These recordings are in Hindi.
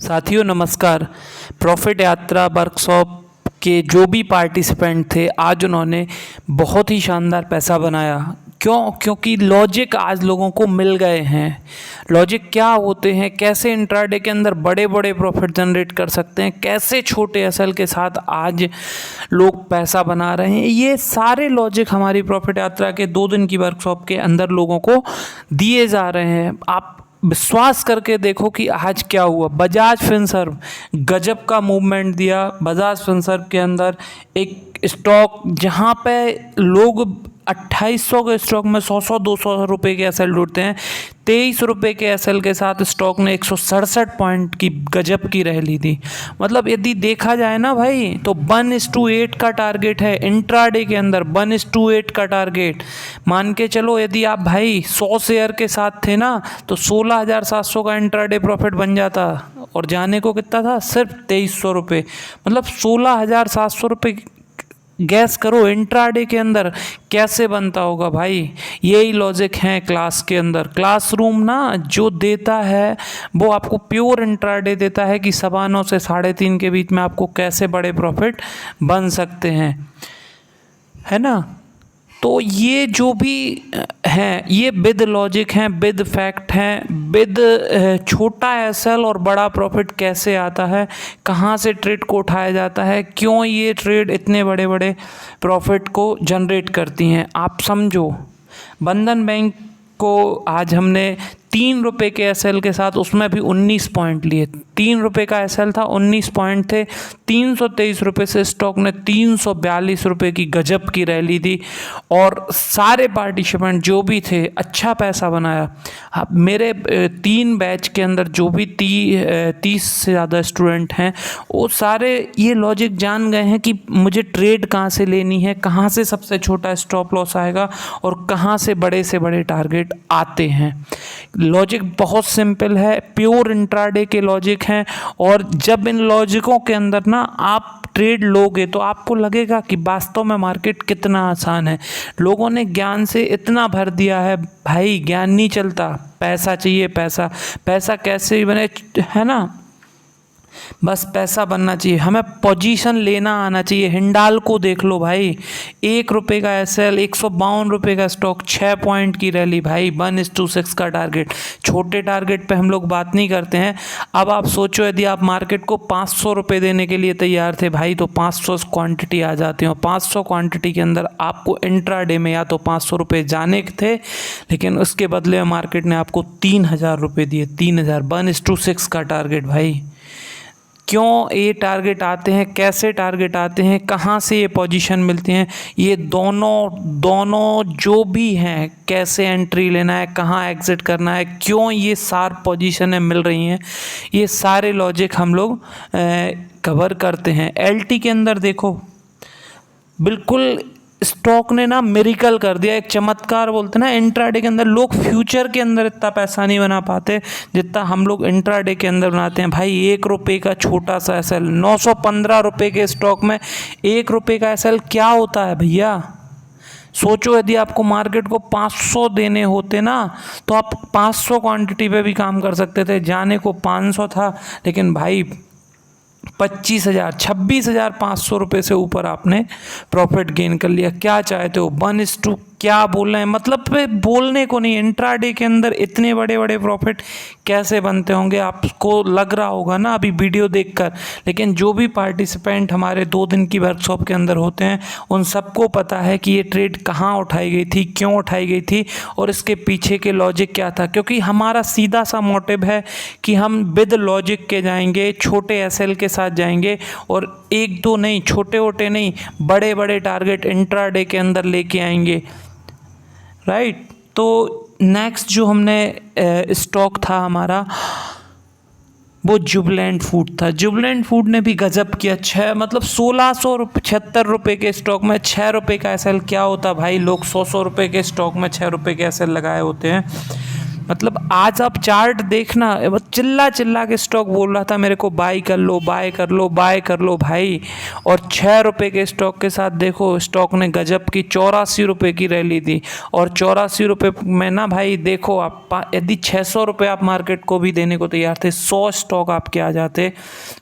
साथियों नमस्कार। प्रॉफिट यात्रा वर्कशॉप के जो भी पार्टिसिपेंट थे आज उन्होंने बहुत ही शानदार पैसा बनाया। क्योंकि लॉजिक आज लोगों को मिल गए हैं। लॉजिक क्या होते हैं, कैसे इंट्राडे के अंदर बड़े बड़े प्रॉफिट जनरेट कर सकते हैं, कैसे छोटे एसएल के साथ आज लोग पैसा बना रहे हैं, ये सारे लॉजिक हमारी प्रॉफिट यात्रा के 2 दिन की वर्कशॉप के अंदर लोगों को दिए जा रहे हैं। आप विश्वास करके देखो कि आज क्या हुआ। बजाज फिनसर्व गजब का मूवमेंट दिया। बजाज फिनसर्व के अंदर एक स्टॉक जहाँ पे लोग 2800 के स्टॉक में 100 200 रुपये के एसएल ढूंढते हैं, 23 रुपये के एसएल के साथ स्टॉक ने 167 पॉइंट की गजब की रैली दी। मतलब यदि देखा जाए ना भाई, तो 1:8 का टारगेट है इंट्राडे के अंदर। 1:8 का टारगेट मान के चलो, यदि आप भाई 100 शेयर के साथ थे ना तो 16,700 का इंट्राडे प्रॉफिट बन जाता और जाने को कितना था, सिर्फ 2300 रुपये। मतलब 16,700 रुपये। गैस करो इंट्राडे के अंदर कैसे बनता होगा भाई। यही लॉजिक है क्लास के अंदर। क्लासरूम ना जो देता है वो आपको प्योर इंट्राडे देता है कि 9:15 से 3:30 के बीच में आपको कैसे बड़े प्रॉफिट बन सकते हैं, है ना। तो ये जो भी हैं ये विद लॉजिक हैं, विद फैक्ट हैं, विद छोटा एसएल और बड़ा प्रॉफिट कैसे आता है, कहाँ से ट्रेड को उठाया जाता है, क्यों ये ट्रेड इतने बड़े बड़े प्रॉफिट को जनरेट करती हैं। आप समझो, बंधन बैंक को आज हमने 3 रुपये के एसएल के साथ उसमें भी 19 पॉइंट लिए। 3 रुपये का एसएल था, 19 पॉइंट थे। 323 रुपये से स्टॉक ने 342 रुपये की गजब की रैली दी और सारे पार्टिसिपेंट जो भी थे अच्छा पैसा बनाया। अब मेरे 3 बैच के अंदर जो भी 30 से ज़्यादा स्टूडेंट हैं वो सारे ये लॉजिक जान गए हैं कि मुझे ट्रेड कहाँ से लेनी है, कहाँ से सबसे छोटा स्टॉप लॉस आएगा और कहाँ से बड़े टारगेट आते हैं। लॉजिक बहुत सिंपल है, प्योर इंट्राडे के लॉजिक हैं। और जब इन लॉजिकों के अंदर ना आप ट्रेड लोगे तो आपको लगेगा कि वास्तव में मार्केट कितना आसान है। लोगों ने ज्ञान से इतना भर दिया है भाई, ज्ञान नहीं चलता, पैसा चाहिए। पैसा कैसे भी बने, है ना। बस पैसा बनना चाहिए, हमें पोजीशन लेना आना चाहिए। हिंडाल देख लो भाई, 1 रुपये का एसएल, 152 रुपये का स्टॉक, 6 पॉइंट की रैली भाई, 1:6 का टारगेट। छोटे टारगेट पे हम लोग बात नहीं करते हैं। अब आप सोचो, यदि आप मार्केट को 500 रुपये देने के लिए तैयार थे भाई तो 500 क्वांटिटी आ जाती हो। 500 क्वांटिटी के अंदर आपको इंट्राडे में या तो 500 रुपये जाने थे, लेकिन उसके बदले में मार्केट ने आपको 3,000 रुपये दिए। 3,000, 1:6 का टारगेट भाई। क्यों ये टारगेट आते हैं, कैसे टारगेट आते हैं, कहाँ से ये पोजीशन मिलती हैं, ये दोनों जो भी हैं, कैसे एंट्री लेना है, कहाँ एग्जिट करना है, क्यों ये शार्प पोजीशनें मिल रही हैं, ये सारे लॉजिक हम लोग कवर करते हैं। एलटी के अंदर देखो, बिल्कुल स्टॉक ने ना मिरेकल कर दिया, एक चमत्कार बोलते हैं ना। इंट्राडे के अंदर लोग फ्यूचर के अंदर इतना पैसा नहीं बना पाते जितना हम लोग इंट्राडे के अंदर बनाते हैं भाई। 1 रुपये का छोटा सा एसएल, 915 रुपये के स्टॉक में 1 रुपये का एसएल क्या होता है भैया। सोचो, यदि आपको मार्केट को 500 देने होते ना तो आप 500 क्वांटिटी पे भी काम कर सकते थे। जाने को 500 था, लेकिन भाई 25,000 26,500 रुपये से ऊपर आपने प्रॉफिट गेन कर लिया। क्या चाहते हो, 1:2 क्या बोल रहे हैं, मतलब पे बोलने को नहीं। इंट्राडे के अंदर इतने बड़े बड़े प्रॉफिट कैसे बनते होंगे आपको लग रहा होगा ना अभी वीडियो देखकर, लेकिन जो भी पार्टिसिपेंट हमारे 2 दिन की वर्कशॉप के अंदर होते हैं उन सबको पता है कि ये ट्रेड कहाँ उठाई गई थी, क्यों उठाई गई थी और इसके पीछे के लॉजिक क्या था। क्योंकि हमारा सीधा सा मोटिव है कि हम विद लॉजिक के जाएंगे, छोटे एसएल के साथ जाएंगे और 1-2 नहीं, छोटे नहीं, बड़े बड़े टारगेट इंट्राडे के अंदर लेके आएंगे, राइट। तो नेक्स्ट जो हमने स्टॉक था हमारा वो जुबलेंट फूड था। जुबलेंट फूड ने भी गजब किया। 1676 रुपये के स्टॉक में 6 रुपये का एसएल क्या होता भाई। लोग 100 रुपये के स्टॉक में 6 रुपये के एसएल लगाए होते हैं। मतलब आज आप चार्ट देखना, वो चिल्ला चिल्ला के स्टॉक बोल रहा था मेरे को बाई कर लो, बाय कर लो, बाय कर लो भाई। और 6 रुपये के स्टॉक के साथ देखो स्टॉक ने गजब की 84 रुपये की रैली दी। और 84 रुपये में ना भाई देखो आप, यदि 600 रुपये आप मार्केट को भी देने को तैयार थे, 100 स्टॉक आपके आ जाते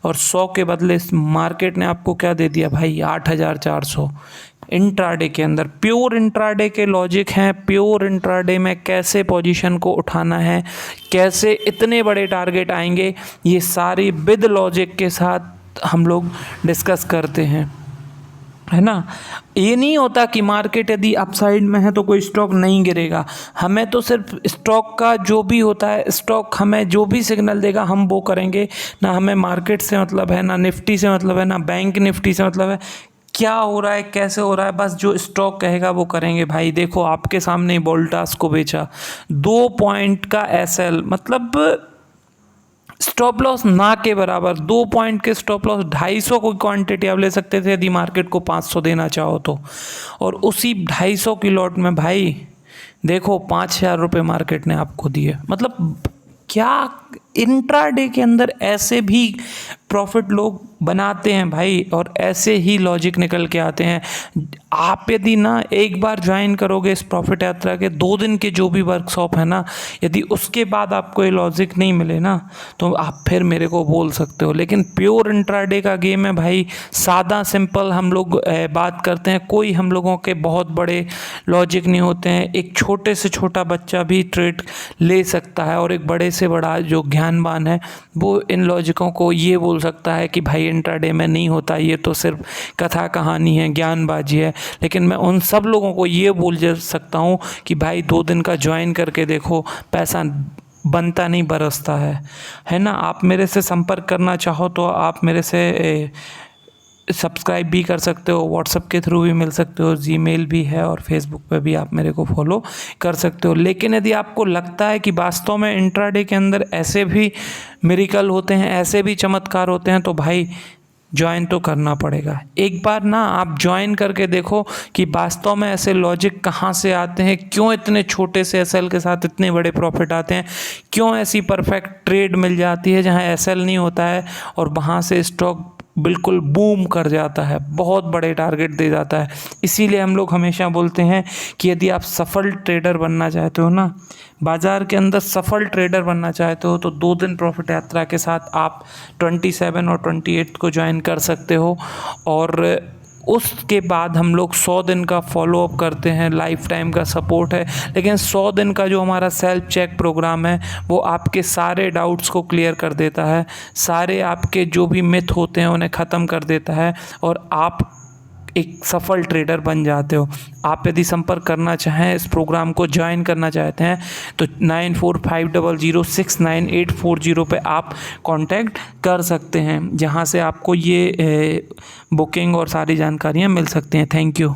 और 100 के बदले मार्केट ने आपको क्या दे दिया भाई, 8,400। इंट्राडे के अंदर प्योर इंट्राडे के लॉजिक हैं, प्योर इंट्राडे में कैसे पोजीशन को उठाना है, कैसे इतने बड़े टारगेट आएंगे, ये सारी विद लॉजिक के साथ हम लोग डिस्कस करते हैं, है ना। ये नहीं होता कि मार्केट यदि अपसाइड में है तो कोई स्टॉक नहीं गिरेगा। हमें तो सिर्फ स्टॉक का जो भी होता है, स्टॉक हमें जो भी सिग्नल देगा हम वो करेंगे। ना हमें मार्केट से मतलब है, ना निफ्टी से मतलब है, ना बैंक निफ्टी से मतलब है, क्या हो रहा है कैसे हो रहा है, बस जो स्टॉक कहेगा वो करेंगे भाई। देखो आपके सामने ही वोल्टास को बेचा 2 पॉइंट का एसएल, मतलब स्टॉप लॉस ना के बराबर, 2 पॉइंट के स्टॉप लॉस, 250 को क्वांटिटी आप ले सकते थे यदि मार्केट को 500 देना चाहो तो। और उसी 250 की लॉट में भाई देखो 5,000 रुपये मार्केट ने आपको दिए। मतलब क्या इंट्राडे के अंदर ऐसे भी प्रॉफिट लोग बनाते हैं भाई, और ऐसे ही लॉजिक निकल के आते हैं। आप यदि ना एक बार ज्वाइन करोगे इस प्रॉफिट यात्रा के 2 दिन के जो भी वर्कशॉप है ना, यदि उसके बाद आपको ये लॉजिक नहीं मिले ना तो आप फिर मेरे को बोल सकते हो। लेकिन प्योर इंट्राडे का गेम है भाई, सादा सिंपल हम लोग बात करते हैं, कोई हम लोगों के बहुत बड़े लॉजिक नहीं होते हैं। एक छोटे से छोटा बच्चा भी ट्रेड ले सकता है, और एक बड़े से बड़ा जो ज्ञानवान है वो इन लॉजिकों को ये बोल सकता है कि भाई इंट्राडे में नहीं होता, ये तो सिर्फ कथा कहानी है, ज्ञानबाजी है। लेकिन मैं उन सब लोगों को ये बोल सकता हूँ कि भाई 2 दिन का ज्वाइन करके देखो, पैसा बनता नहीं बरसता है ना। आप मेरे से संपर्क करना चाहो तो आप मेरे से सब्सक्राइब भी कर सकते हो, व्हाट्सएप के थ्रू भी मिल सकते हो, जीमेल भी है, और फेसबुक पे भी आप मेरे को फॉलो कर सकते हो। लेकिन यदि आपको लगता है कि वास्तव में इंट्राडे के अंदर ऐसे भी मिरेकल होते हैं, ऐसे भी चमत्कार होते हैं, तो भाई ज्वाइन तो करना पड़ेगा। एक बार ना आप ज्वाइन करके देखो कि वास्तव में ऐसे लॉजिक कहाँ से आते हैं, क्यों इतने छोटे से एसएल के साथ इतने बड़े प्रॉफिट आते हैं, क्यों ऐसी परफेक्ट ट्रेड मिल जाती है जहाँ एसएल नहीं होता है और वहाँ से स्टॉक बिल्कुल बूम कर जाता है, बहुत बड़े टारगेट दे जाता है। इसीलिए हम लोग हमेशा बोलते हैं कि यदि आप सफल ट्रेडर बनना चाहते हो ना, बाज़ार के अंदर सफल ट्रेडर बनना चाहते हो, तो 2 दिन प्रॉफिट यात्रा के साथ आप 27 और 28 को ज्वाइन कर सकते हो। और उसके बाद हम लोग 100 दिन का फॉलोअप करते हैं, लाइफ टाइम का सपोर्ट है। लेकिन 100 दिन का जो हमारा सेल्फ चेक प्रोग्राम है वो आपके सारे डाउट्स को क्लियर कर देता है, सारे आपके जो भी मिथ होते हैं उन्हें ख़त्म कर देता है, और आप एक सफल ट्रेडर बन जाते हो। आप यदि संपर्क करना चाहें, इस प्रोग्राम को ज्वाइन करना चाहते हैं, तो 9450069840 पे आप कांटेक्ट कर सकते हैं, जहां से आपको ये बुकिंग और सारी जानकारियां मिल सकती हैं। Thank you.